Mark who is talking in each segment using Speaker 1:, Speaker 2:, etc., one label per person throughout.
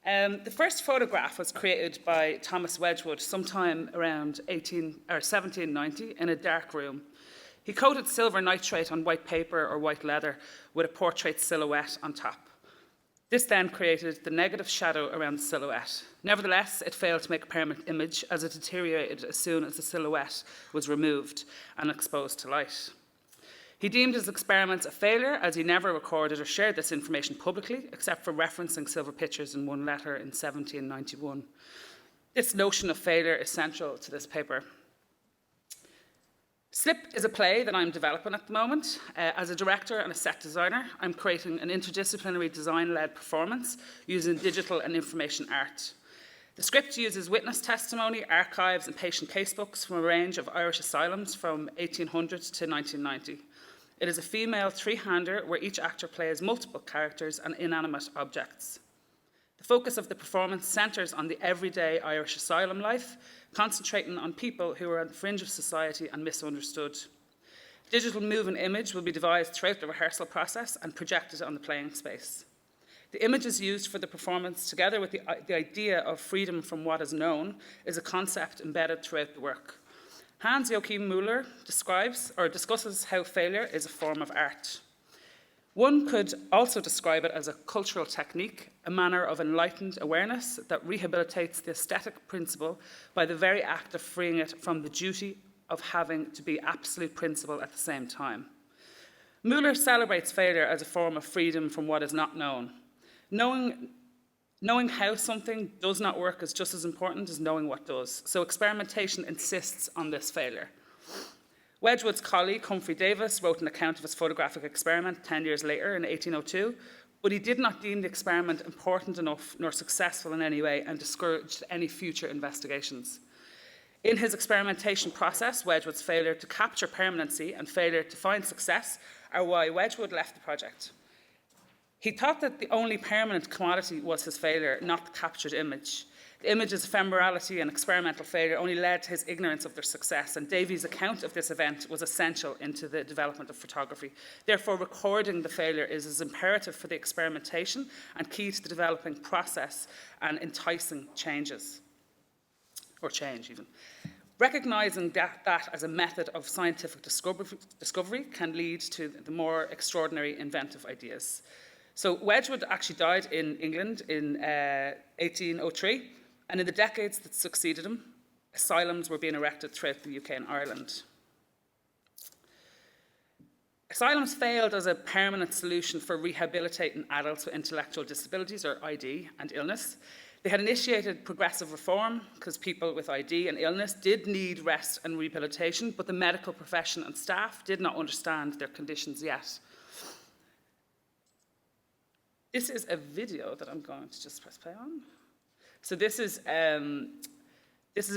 Speaker 1: The first photograph was created by Thomas Wedgwood sometime around 1790 in a dark room. He coated silver nitrate on white paper or white leather with a portrait silhouette on top. This then created the negative shadow around the silhouette. Nevertheless, it failed to make a permanent image as it deteriorated as soon as the silhouette was removed and exposed to light. He deemed his experiments a failure as he never recorded or shared this information publicly, except for referencing silver pictures in one letter in 1791. This notion of failure is central to this paper. Slip is a play that I'm developing at the moment. As a director and a set designer, I'm creating an interdisciplinary design-led performance using digital and information art. The script uses witness testimony, archives and patient casebooks from a range of Irish asylums from 1800 to 1990. It is a female three-hander where each actor plays multiple characters and inanimate objects. The focus of the performance centres on the everyday Irish asylum life, concentrating on people who are on the fringe of society and misunderstood. Digital move and image will be devised throughout the rehearsal process and projected on the playing space. The images used for the performance, together with the idea of freedom from what is known, is a concept embedded throughout the work. Hans-Joachim Müller discusses how failure is a form of art. One could also describe it as a cultural technique, a manner of enlightened awareness that rehabilitates the aesthetic principle by the very act of freeing it from the duty of having to be absolute principle at the same time. Müller celebrates failure as a form of freedom from what is not known. Knowing how something does not work is just as important as knowing what does. So experimentation insists on this failure. Wedgwood's colleague, Humphrey Davis, wrote an account of his photographic experiment 10 years later in 1802, but he did not deem the experiment important enough nor successful in any way and discouraged any future investigations. In his experimentation process, Wedgwood's failure to capture permanency and failure to find success are why Wedgwood left the project. He thought that the only permanent commodity was his failure, not the captured image. The image's ephemerality and experimental failure only led to his ignorance of their success, and Davies' account of this event was essential into the development of photography. Therefore, recording the failure is as imperative for the experimentation and key to the developing process and enticing changes, or change even. Recognising that as a method of scientific discovery can lead to the more extraordinary inventive ideas. So Wedgwood actually died in England in 1803, and in the decades that succeeded him, asylums were being erected throughout the UK and Ireland. Asylums failed as a permanent solution for rehabilitating adults with intellectual disabilities, or ID, and illness. They had initiated progressive reform because people with ID and illness did need rest and rehabilitation, but the medical profession and staff did not understand their conditions yet. This is a video that I'm going to just press play on. So this is a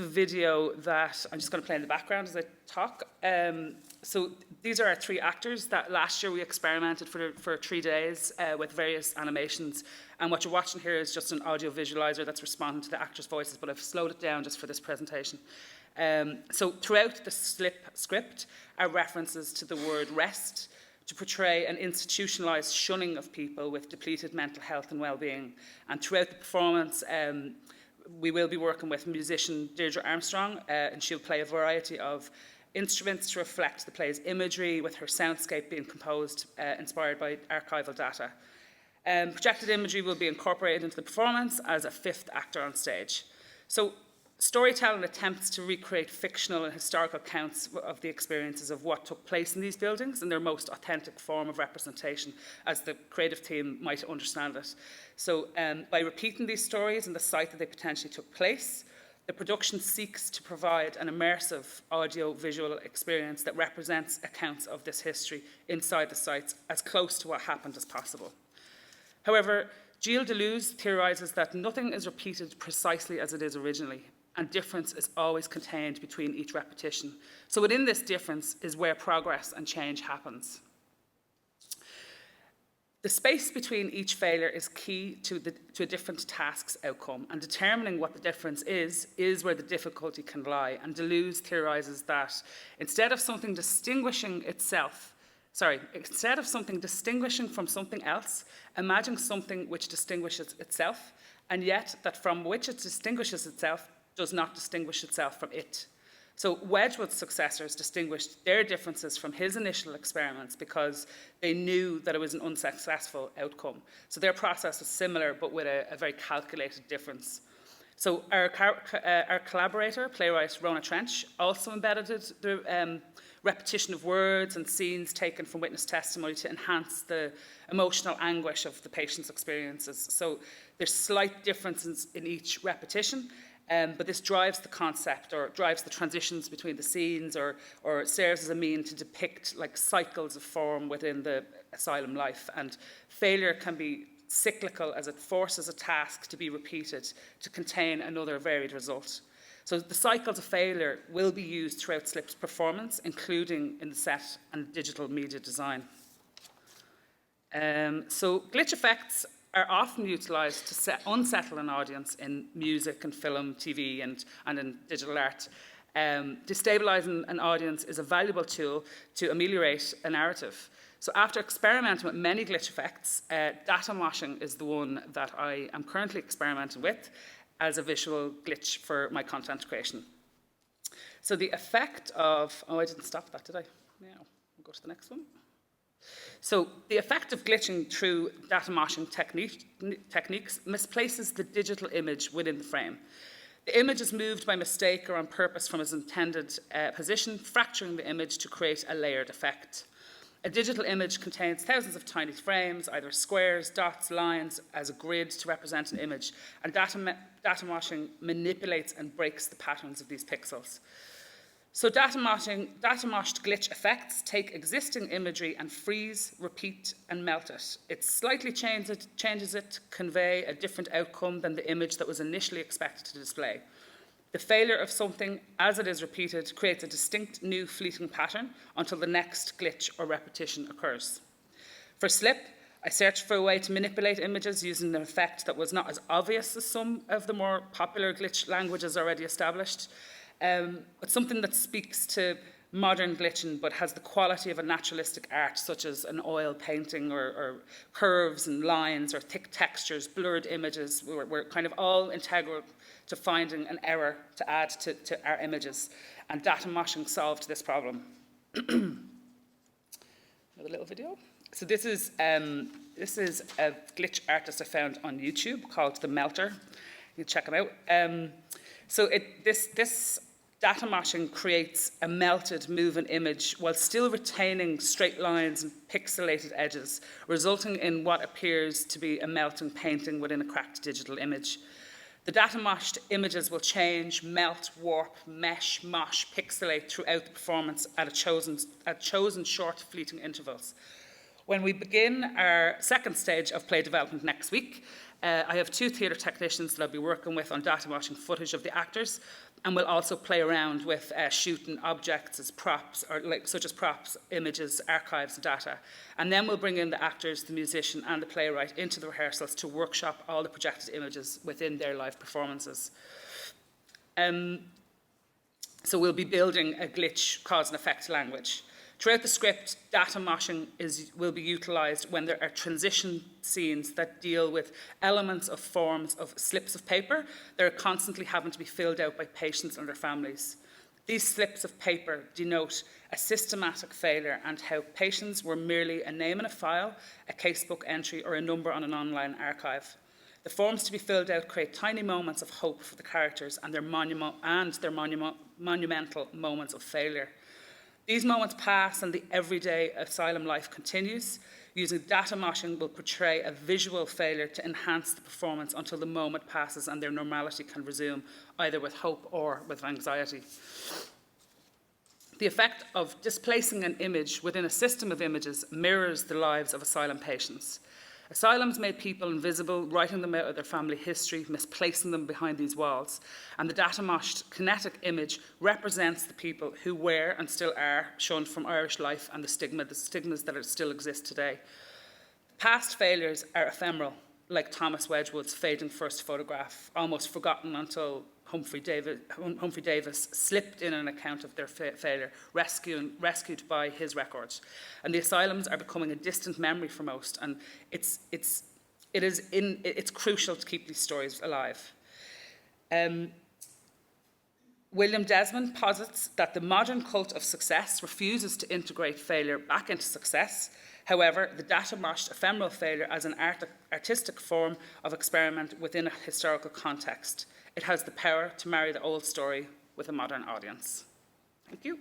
Speaker 1: video that I'm just going to play in the background as I talk. So these are our three actors that last year we experimented for 3 days with various animations. And what you're watching here is just an audio visualizer that's responding to the actors' voices, but I've slowed it down just for this presentation. So throughout the Slip script are references to the word rest, to portray an institutionalised shunning of people with depleted mental health and well-being. And throughout the performance, we will be working with musician Deirdre Armstrong, and she'll play a variety of instruments to reflect the play's imagery, with her soundscape being composed, inspired by archival data. Projected imagery will be incorporated into the performance as a fifth actor on stage. So storytelling attempts to recreate fictional and historical accounts of the experiences of what took place in these buildings in their most authentic form of representation, as the creative team might understand it. So by repeating these stories in the site that they potentially took place, the production seeks to provide an immersive audio-visual experience that represents accounts of this history inside the sites as close to what happened as possible. However, Gilles Deleuze theorises that nothing is repeated precisely as it is originally, and difference is always contained between each repetition. So within this difference is where progress and change happens. The space between each failure is key to a different task's outcome, and determining what the difference is where the difficulty can lie. And Deleuze theorises that instead of something distinguishing from something else, imagine something which distinguishes itself and yet that from which it distinguishes itself does not distinguish itself from it. So Wedgwood's successors distinguished their differences from his initial experiments because they knew that it was an unsuccessful outcome. So their process was similar, but with a very calculated difference. So our collaborator, playwright Rona Trench, also embedded the repetition of words and scenes taken from witness testimony to enhance the emotional anguish of the patient's experiences. So there's slight differences in each repetition, but this drives the concept or drives the transitions between the scenes or serves as a mean to depict like cycles of form within the asylum life. And failure can be cyclical as it forces a task to be repeated to contain another varied result. So the cycles of failure will be used throughout SLIP's performance, including in the set and digital media design. So glitch effects are often utilised to unsettle an audience in music and film, TV and in digital art. Destabilising an audience is a valuable tool to ameliorate a narrative. So after experimenting with many glitch effects, data moshing is the one that I am currently experimenting with as a visual glitch for my content creation. So the effect of, oh, I didn't stop that, did I? No, we'll go to the next one. So the effect of glitching through data moshing techniques misplaces the digital image within the frame. The image is moved by mistake or on purpose from its intended position, fracturing the image to create a layered effect. A digital image contains thousands of tiny frames, either squares, dots, lines, as a grid to represent an image, and data moshing manipulates and breaks the patterns of these pixels. So data moshed glitch effects take existing imagery and freeze, repeat, and melt it. It slightly changes it to convey a different outcome than the image that was initially expected to display. The failure of something, as it is repeated, creates a distinct new fleeting pattern until the next glitch or repetition occurs. For SLIP, I searched for a way to manipulate images using an effect that was not as obvious as some of the more popular glitch languages already established, but something that speaks to modern glitching but has the quality of a naturalistic art, such as an oil painting or curves and lines or thick textures, blurred images, were kind of all integral to finding an error to add to our images. And data moshing solved this problem. Another little video. So this is a glitch artist I found on YouTube called The Melter. You can check him out. So this data moshing creates a melted moving image while still retaining straight lines and pixelated edges, resulting in what appears to be a melting painting within a cracked digital image. The data moshed images will change, melt, warp, mesh, mosh, pixelate throughout the performance at chosen short fleeting intervals. When we begin our second stage of play development next week, I have 2 theatre technicians that I'll be working with on data moshing footage of the actors, and we'll also play around with shooting objects as props, such as props, images, archives, and data. And then we'll bring in the actors, the musician, and the playwright into the rehearsals to workshop all the projected images within their live performances. So we'll be building a glitch, cause and effect language. Throughout the script, data moshing will be utilised when there are transition scenes that deal with elements of forms of slips of paper that are constantly having to be filled out by patients and their families. These slips of paper denote a systematic failure and how patients were merely a name in a file, a casebook entry, or a number on an online archive. The forms to be filled out create tiny moments of hope for the characters and their monumental moments of failure. These moments pass and the everyday asylum life continues. Using data moshing will portray a visual failure to enhance the performance until the moment passes and their normality can resume, either with hope or with anxiety. The effect of displacing an image within a system of images mirrors the lives of asylum patients. Asylums made people invisible, writing them out of their family history, misplacing them behind these walls. And the data moshed kinetic image represents the people who were and still are shunned from Irish life and the stigmas that still exist today. Past failures are ephemeral, like Thomas Wedgwood's fading first photograph, almost forgotten until Humphrey Davis slipped in an account of their failure, rescued by his records. And the asylums are becoming a distant memory for most, and it's it's crucial to keep these stories alive. William Desmond posits that the modern cult of success refuses to integrate failure back into success. However, the data-moshed ephemeral failure as an artistic form of experiment within a historical context. It has the power to marry the old story with a modern audience. Thank you.